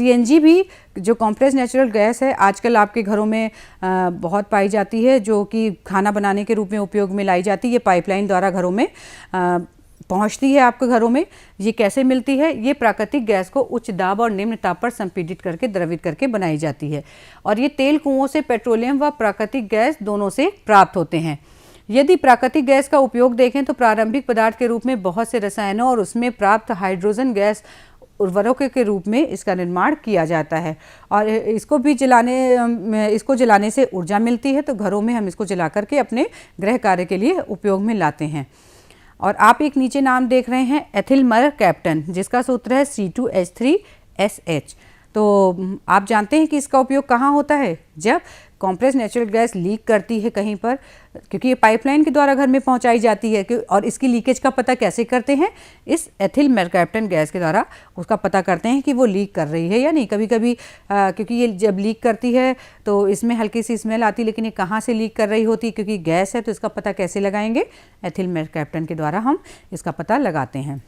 CNG भी जो compressed natural gas है आजकल आपके घरों में बहुत पाई जाती है, जो कि खाना बनाने के रूप में उपयोग में लाई जाती है। ये पाइपलाइन द्वारा घरों में पहुंचती है आपके घरों में। ये कैसे मिलती है? ये प्राकृतिक गैस को उच्च दाब और निम्न ताप पर संपीड़ित करके द्रवित करके बनाई जाती है और ये तेल कुओं से पेट्रोलियम व प्राकृतिक गैस दोनों से प्राप्त होते हैं। यदि प्राकृतिक गैस का उपयोग देखें तो प्रारंभिक पदार्थ के रूप में बहुत से रसायनों और उसमें प्राप्त हाइड्रोजन गैस उर्वरकों के रूप में इसका निर्माण किया जाता है और इसको जलाने से ऊर्जा मिलती है। तो घरों में हम इसको जला करके अपने गृह कार्य के लिए उपयोग में लाते हैं। और आप एक नीचे नाम देख रहे हैं एथिल मरकैप्टन, जिसका सूत्र है C2H3SH। तो आप जानते हैं कि इसका उपयोग कहाँ होता है? जब कॉम्प्रेस्ड नेचुरल गैस लीक करती है कहीं पर, क्योंकि ये पाइपलाइन के द्वारा घर में पहुंचाई जाती है और इसकी लीकेज का पता कैसे करते हैं? इस एथिल मरकैप्टन गैस के द्वारा उसका पता करते हैं कि वो लीक कर रही है या नहीं। कभी कभी क्योंकि ये जब लीक करती है तो इसमें हल्की सी स्मेल आती है, लेकिन ये कहाँ से लीक कर रही होती है? क्योंकि गैस है तो इसका पता कैसे लगाएंगे? एथिल मरकैप्टन के द्वारा हम इसका पता लगाते हैं।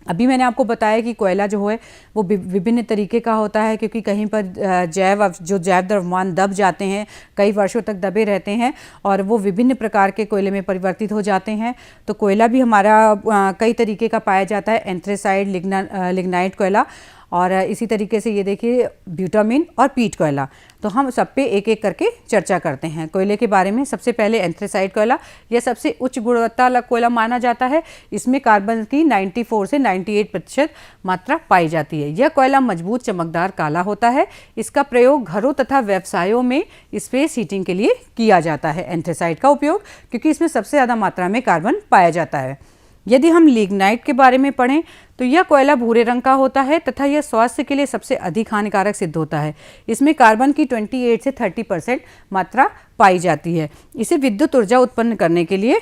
अभी मैंने आपको बताया कि कोयला जो है वो विभिन्न तरीके का होता है, क्योंकि कहीं पर जैव द्रव्यमान दब जाते हैं, कई वर्षों तक दबे रहते हैं और वो विभिन्न प्रकार के कोयले में परिवर्तित हो जाते हैं। तो कोयला भी हमारा कई तरीके का पाया जाता है, एंथ्रेसाइट, लिग्नाइट कोयला और इसी तरीके से ये देखिए ब्यूटामिन और पीट कोयला। तो हम सब पे एक एक करके चर्चा करते हैं कोयले के बारे में। सबसे पहले एंथ्रेसाइट कोयला, यह सबसे उच्च गुणवत्ता वाला कोयला माना जाता है। इसमें कार्बन की 94 से 98% मात्रा पाई जाती है। यह कोयला मजबूत, चमकदार, काला होता है। इसका प्रयोग घरों तथा व्यवसायों में स्पेस हीटिंग के लिए किया जाता है, एंथ्रेसाइट का उपयोग, क्योंकि इसमें सबसे ज़्यादा मात्रा में कार्बन पाया जाता है। यदि हम लिग्नाइट के बारे में पढ़ें तो यह कोयला भूरे रंग का होता है तथा यह स्वास्थ्य के लिए सबसे अधिक हानिकारक सिद्ध होता है। इसमें कार्बन की 28 से 30% मात्रा पाई जाती है। इसे विद्युत ऊर्जा उत्पन्न करने के लिए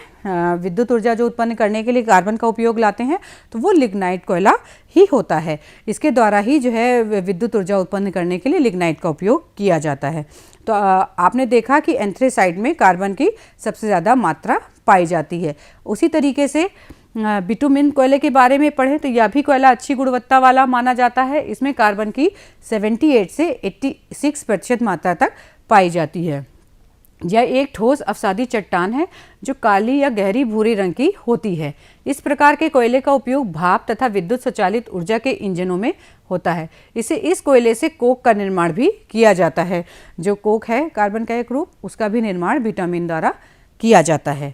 कार्बन का उपयोग लाते हैं, तो वो लिग्नाइट कोयला ही होता है। इसके द्वारा ही जो है विद्युत ऊर्जा उत्पन्न करने के लिए लिग्नाइट का उपयोग किया जाता है। तो आपने देखा कि एंथ्रेसाइट में कार्बन की सबसे ज़्यादा मात्रा पाई जाती है। उसी तरीके से बिटुमिन कोयले के बारे में पढ़ें तो यह भी कोयला अच्छी गुणवत्ता वाला माना जाता है। इसमें कार्बन की 78 से 86% मात्रा तक पाई जाती है। यह एक ठोस अवसादी चट्टान है जो काली या गहरी भूरे रंग की होती है। इस प्रकार के कोयले का उपयोग भाप तथा विद्युत संचालित ऊर्जा के इंजनों में होता है। इस कोयले से कोक का निर्माण भी किया जाता है। जो कोक है कार्बन का एक रूप, उसका भी निर्माण बिटामिन द्वारा किया जाता है।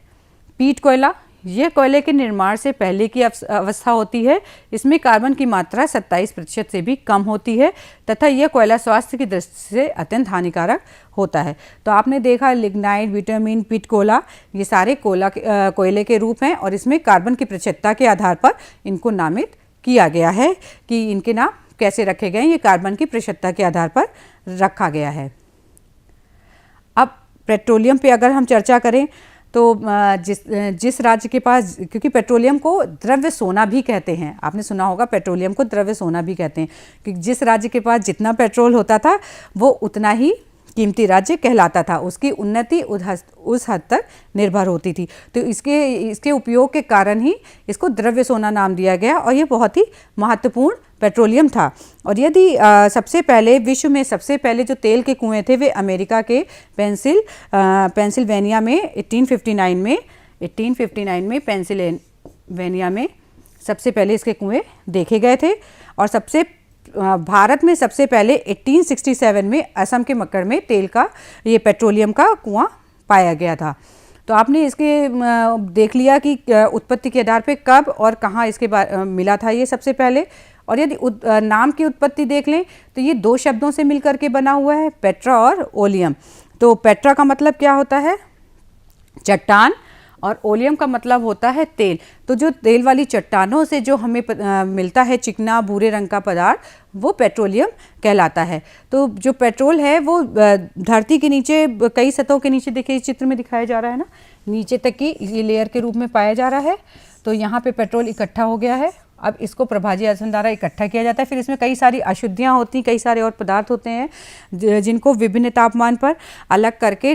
पीट कोयला, यह कोयले के निर्माण से पहले की अवस्था होती है। इसमें कार्बन की मात्रा 27% से भी कम होती है तथा यह कोयला स्वास्थ्य की दृष्टि से अत्यंत हानिकारक होता है। तो आपने देखा लिग्नाइट, विटामिन, पीट कोयला, ये सारे कोयले के रूप हैं और इसमें कार्बन की प्रतिशतता के आधार पर इनको नामित किया गया है कि इनके नाम कैसे रखे गए। ये कार्बन की प्रतिशतता के आधार पर रखा गया है। अब पेट्रोलियम पे अगर हम चर्चा करें तो जिस राज्य के पास, क्योंकि पेट्रोलियम को द्रव्य सोना भी कहते हैं, आपने सुना होगा पेट्रोलियम को द्रव्य सोना भी कहते हैं, क्योंकि जिस राज्य के पास जितना पेट्रोल होता था वो उतना ही कीमती राज्य कहलाता था। उसकी उन्नति उस हद तक निर्भर होती थी। तो इसके उपयोग के कारण ही इसको द्रव्य सोना नाम दिया गया और ये बहुत ही महत्वपूर्ण पेट्रोलियम था। और यदि सबसे पहले विश्व में सबसे पहले जो तेल के कुएं थे वे अमेरिका के पेंसिल्वेनिया में 1859 में पेंसिल्वेनिया में सबसे पहले इसके कुएं देखे गए थे। और भारत में सबसे पहले 1867 में असम के मक्कड़ में ये पेट्रोलियम का कुआं पाया गया था। तो आपने इसके देख लिया कि उत्पत्ति के आधार पे कब और कहाँ इसके मिला था ये सबसे पहले। और यदि नाम की उत्पत्ति देख लें तो ये दो शब्दों से मिलकर के बना हुआ है, पेट्रा और ओलियम। तो पेट्रा का मतलब क्या होता है? चट्टान, और ओलियम का मतलब होता है तेल। तो जो तेल वाली चट्टानों से जो हमें मिलता है चिकना भूरे रंग का पदार्थ, वो पेट्रोलियम कहलाता है। तो जो पेट्रोल है वो धरती के नीचे कई सतहों के नीचे, देखिए इस चित्र में दिखाया जा रहा है ना, नीचे तक की ये लेयर के रूप में पाया जा रहा है। तो यहाँ पे पेट्रोल इकट्ठा हो गया है। अब इसको प्रभाजी आयतन द्वारा इकट्ठा किया जाता है। फिर इसमें कई सारी अशुद्धियाँ होती हैं, कई सारे और पदार्थ होते हैं जिनको विभिन्न तापमान पर अलग करके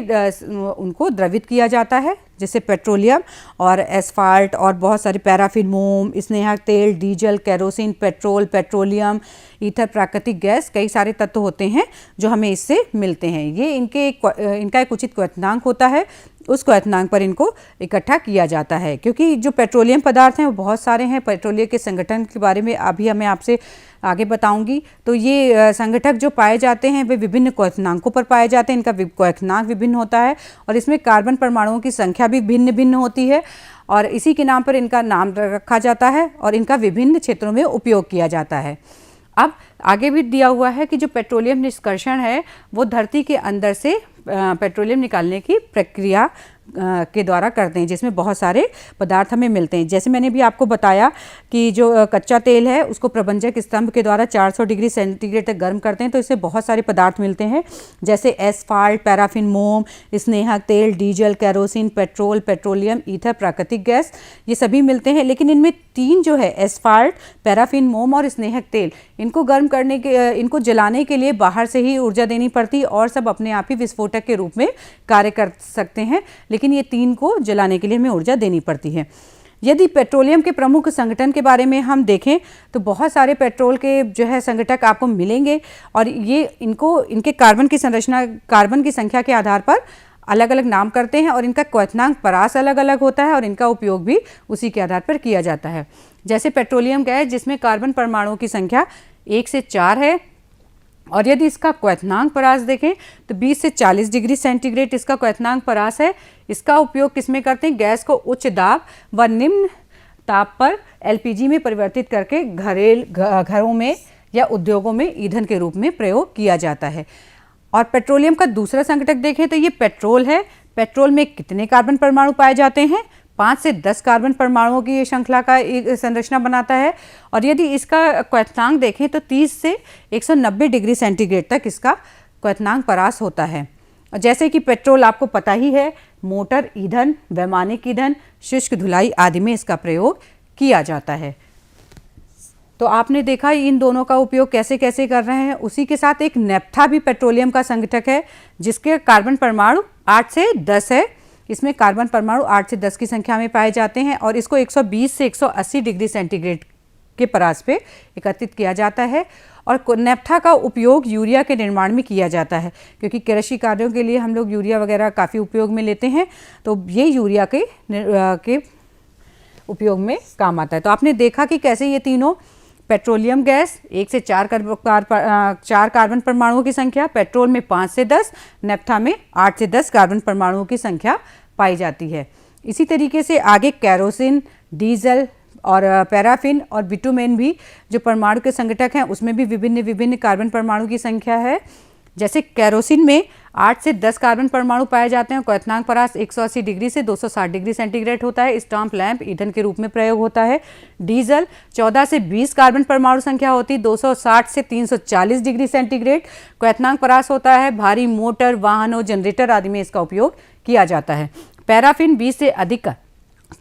उनको द्रवित किया जाता है। जैसे पेट्रोलियम और एस्फाल्ट और बहुत सारे पैराफिन, मोम, स्नेहक तेल, diesel, kerosene, petrol, petroleum, ether, प्राकृतिक गैस, कई सारे तत्व होते हैं जो हमें इससे मिलते हैं। ये इनका एक उचित क्वथनांक होता है, उस क्वथनांक पर इनको इकट्ठा किया जाता है। क्योंकि जो पेट्रोलियम पदार्थ हैं वो बहुत सारे हैं, पेट्रोलियम के संगठन के बारे में अभी मैं आपसे आगे बताऊंगी। तो ये संगठक जो पाए जाते हैं वे विभिन्न क्वथनांकों पर पाए जाते हैं, इनका क्वथनांक विभिन्न होता है और इसमें कार्बन परमाणुओं की संख्या भी भिन्न भिन्न होती है और इसी के नाम पर इनका नाम रखा जाता है और इनका विभिन्न क्षेत्रों में उपयोग किया जाता है। अब आगे भी दिया हुआ है कि जो पेट्रोलियम निष्कर्षण है वो धरती के अंदर से पेट्रोलियम निकालने की प्रक्रिया के द्वारा करते हैं, जिसमें बहुत सारे पदार्थ हमें मिलते हैं। जैसे मैंने भी आपको बताया कि जो कच्चा तेल है उसको प्रबंधक स्तंभ के द्वारा 400 डिग्री सेंटीग्रेड तक गर्म करते हैं, तो इससे बहुत सारे पदार्थ मिलते हैं जैसे एस्फाल्ट, पैराफिन, मोम, स्नेहक तेल, diesel, kerosene, petrol, petroleum, ether, प्राकृतिक गैस, ये सभी मिलते हैं। लेकिन इनमें तीन जो है एस्फाल्ट, पैराफिन, मोम और स्नेहक तेल, इनको गर्म करने के, इनको जलाने के लिए बाहर से ही ऊर्जा देनी पड़ती और सब अपने आप ही विस्फोटक के रूप में कार्य कर सकते हैं, लेकिन ये तीन को जलाने के लिए हमें ऊर्जा देनी पड़ती है। यदि पेट्रोलियम के प्रमुख संगठन के बारे में हम देखें तो बहुत सारे पेट्रोल के जो है संगठक आपको मिलेंगे और ये इनके कार्बन की संरचना, कार्बन की संख्या के आधार पर अलग अलग नाम करते हैं और इनका क्वथनांक परास अलग अलग होता है और इनका उपयोग भी उसी के आधार पर किया जाता है। जैसे पेट्रोलियम गैस जिसमें कार्बन परमाणुओं की संख्या 1 से 4 है और यदि इसका क्वथनांक परास देखें तो 20 से 40 डिग्री सेंटीग्रेड इसका क्वथनांक परास है। इसका उपयोग किसमें करते हैं? गैस को उच्च दाब व निम्न ताप पर एलपीजी में परिवर्तित करके घरों में या उद्योगों में ईंधन के रूप में प्रयोग किया जाता है। और पेट्रोलियम का दूसरा संगठक देखें तो ये पेट्रोल है। पेट्रोल में कितने कार्बन परमाणु पाए जाते हैं? 5 से 10 कार्बन परमाणुओं की ये श्रृंखला का एक संरचना बनाता है और यदि इसका क्वथनांक देखें तो 30 से 190 डिग्री सेंटीग्रेड तक इसका क्वथनांक परास होता है। और जैसे कि पेट्रोल आपको पता ही है, मोटर ईंधन, वैमानिक ईंधन, शुष्क धुलाई आदि में इसका प्रयोग किया जाता है। तो आपने देखा इन दोनों का उपयोग कैसे कैसे कर रहे हैं। उसी के साथ एक नेप्था भी पेट्रोलियम का संगठक है जिसके कार्बन परमाणु 8 से 10 है। इसमें कार्बन परमाणु 8 से 10 की संख्या में पाए जाते हैं और इसको 120 से 180 डिग्री सेंटीग्रेड के परास पे एकत्रित किया जाता है। और नेप्था का उपयोग यूरिया के निर्माण में किया जाता है क्योंकि कृषि कार्यों के लिए हम लोग यूरिया वगैरह काफ़ी उपयोग में लेते हैं, तो ये यूरिया के उपयोग में काम आता है। तो आपने देखा कि कैसे ये तीनों पेट्रोलियम गैस 1 से 4 कार्बन परमाणुओं की संख्या, पेट्रोल में 5 से 10, नेप्था में 8 से 10 कार्बन परमाणुओं की संख्या पाई जाती है। इसी तरीके से आगे केरोसिन, डीजल और पैराफिन और बिटुमेन भी जो परमाणु के संगठक हैं उसमें भी विभिन्न कार्बन परमाणु की संख्या है। जैसे केरोसिन में 8 से 10 कार्बन परमाणु पाए जाते हैं। क्वथनांक परास 180 डिग्री से 260 डिग्री सेंटीग्रेड होता है। स्टाम्प लैंप ईंधन के रूप में प्रयोग होता है। डीजल 14 से 20 कार्बन परमाणु संख्या होती है, 260 से 340 डिग्री सेंटीग्रेड क्वथनांक परास होता है। भारी मोटर, वाहनों, जनरेटर आदि में इसका उपयोग किया जाता है। पैराफिन 20 से अधिक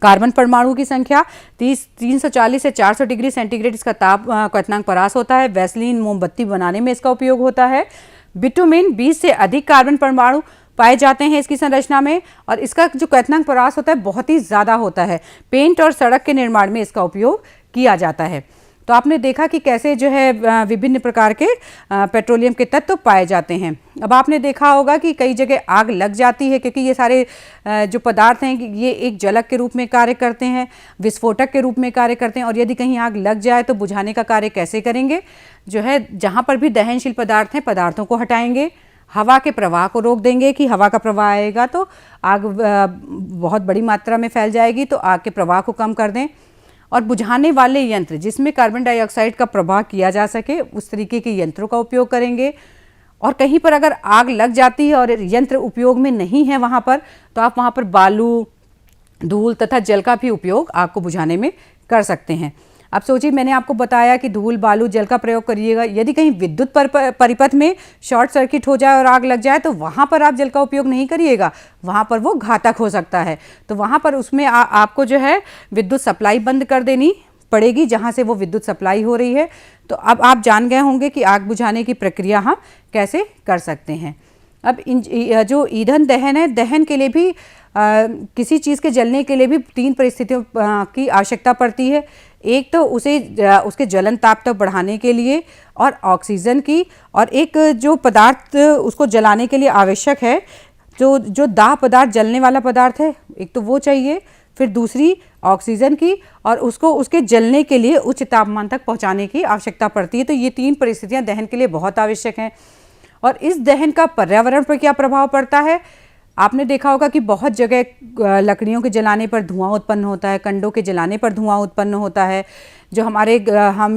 कार्बन परमाणु की संख्या, 340 से 400 डिग्री सेंटीग्रेड इसका ताप क्वथनांक परास होता है। वैसलीन, मोमबत्ती बनाने में इसका उपयोग होता है। बिटुमेन 20 से अधिक कार्बन परमाणु पाए जाते हैं इसकी संरचना में और इसका जो क्वथनांक परास होता है बहुत ही ज़्यादा होता है। पेंट और सड़क के निर्माण में इसका उपयोग किया जाता है। तो आपने देखा कि कैसे जो है विभिन्न प्रकार के पेट्रोलियम के तत्व पाए जाते हैं। अब आपने देखा होगा कि कई जगह आग लग जाती है क्योंकि ये सारे जो पदार्थ हैं ये एक जलक के रूप में कार्य करते हैं, विस्फोटक के रूप में कार्य करते हैं और यदि कहीं आग लग जाए तो बुझाने का कार्य कैसे करेंगे? जो है जहाँ पर भी दहनशील पदार्थ हैं पदार्थों को हटाएंगे, हवा के प्रवाह को रोक देंगे कि हवा का प्रवाह आएगा तो आग बहुत बड़ी मात्रा में फैल जाएगी, तो आग के प्रवाह को कम कर दें। और बुझाने वाले यंत्र जिसमें कार्बन डाइऑक्साइड का प्रवाह किया जा सके उस तरीके के यंत्रों का उपयोग करेंगे। और कहीं पर अगर आग लग जाती है और यंत्र उपयोग में नहीं है वहाँ पर, तो आप वहाँ पर बालू, धूल तथा जल का भी उपयोग आग को बुझाने में कर सकते हैं। अब सोचिए, मैंने आपको बताया कि धूल, बालू, जल का प्रयोग करिएगा। यदि कहीं विद्युत परिपथ में शॉर्ट सर्किट हो जाए और आग लग जाए तो वहाँ पर आप जल का उपयोग नहीं करिएगा, वहाँ पर वो घातक हो सकता है। तो वहाँ पर उसमें आपको जो है विद्युत सप्लाई बंद कर देनी पड़ेगी जहाँ से वो विद्युत सप्लाई हो रही है। तो अब आप जान गए होंगे कि आग बुझाने की प्रक्रिया हम कैसे कर सकते हैं। अब जो ईंधन दहन है, दहन के लिए भी किसी चीज़ के जलने के लिए भी 3 परिस्थितियों की आवश्यकता पड़ती है। एक तो उसे उसके जलन ताप तक बढ़ाने के लिए और ऑक्सीजन की, और एक जो पदार्थ उसको जलाने के लिए आवश्यक है, जो दाह पदार्थ, जलने वाला पदार्थ है, एक तो वो चाहिए, फिर दूसरी ऑक्सीजन की, और उसको उसके जलने के लिए उच्च तापमान तक पहुंचाने की आवश्यकता पड़ती है। तो ये 3 परिस्थितियां दहन के लिए बहुत आवश्यक हैं। और इस दहन का पर्यावरण पर क्या प्रभाव पड़ता है? आपने देखा होगा कि बहुत जगह लकड़ियों के जलाने पर धुआं उत्पन्न होता है, कंडों के जलाने पर धुआं उत्पन्न होता है। जो हमारे हम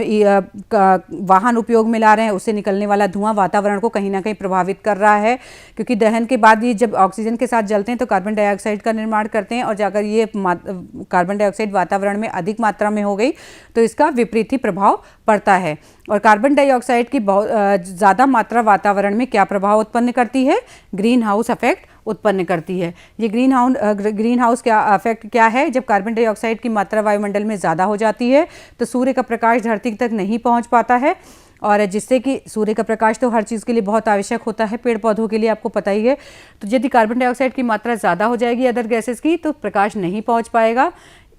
वाहन उपयोग में ला रहे हैं, उससे निकलने वाला धुआं वातावरण को कहीं ना कहीं प्रभावित कर रहा है, क्योंकि दहन के बाद ये जब ऑक्सीजन के साथ जलते हैं तो कार्बन डाइऑक्साइड का निर्माण करते हैं, और जाकर ये कार्बन डाइऑक्साइड वातावरण में अधिक मात्रा में हो गई तो इसका विपरीत ही प्रभाव पड़ता है। और कार्बन डाइऑक्साइड की बहुत ज़्यादा मात्रा वातावरण में क्या प्रभाव उत्पन्न करती है? ग्रीन हाउस इफेक्ट उत्पन्न करती है। ये ग्रीन हाउस क्या इफेक्ट क्या है? जब कार्बन डाइऑक्साइड की मात्रा वायुमंडल में ज़्यादा हो जाती है तो सूर्य का प्रकाश धरती तक नहीं पहुंच पाता है, और जिससे कि सूर्य का प्रकाश तो हर चीज़ के लिए बहुत आवश्यक होता है, पेड़ पौधों के लिए आपको पता ही है। तो यदि कार्बन डाइऑक्साइड की मात्रा ज़्यादा हो जाएगी अदर गैसेस की, तो प्रकाश नहीं पहुँच पाएगा।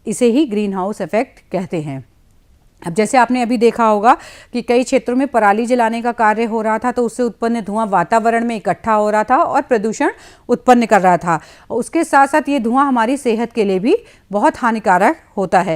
इसे ही ग्रीन हाउस इफेक्ट कहते हैं। अब जैसे आपने अभी देखा होगा कि कई क्षेत्रों में पराली जलाने का कार्य हो रहा था, तो उससे उत्पन्न धुआं वातावरण में इकट्ठा हो रहा था और प्रदूषण उत्पन्न कर रहा था। उसके साथ साथ ये धुआं हमारी सेहत के लिए भी बहुत हानिकारक होता है।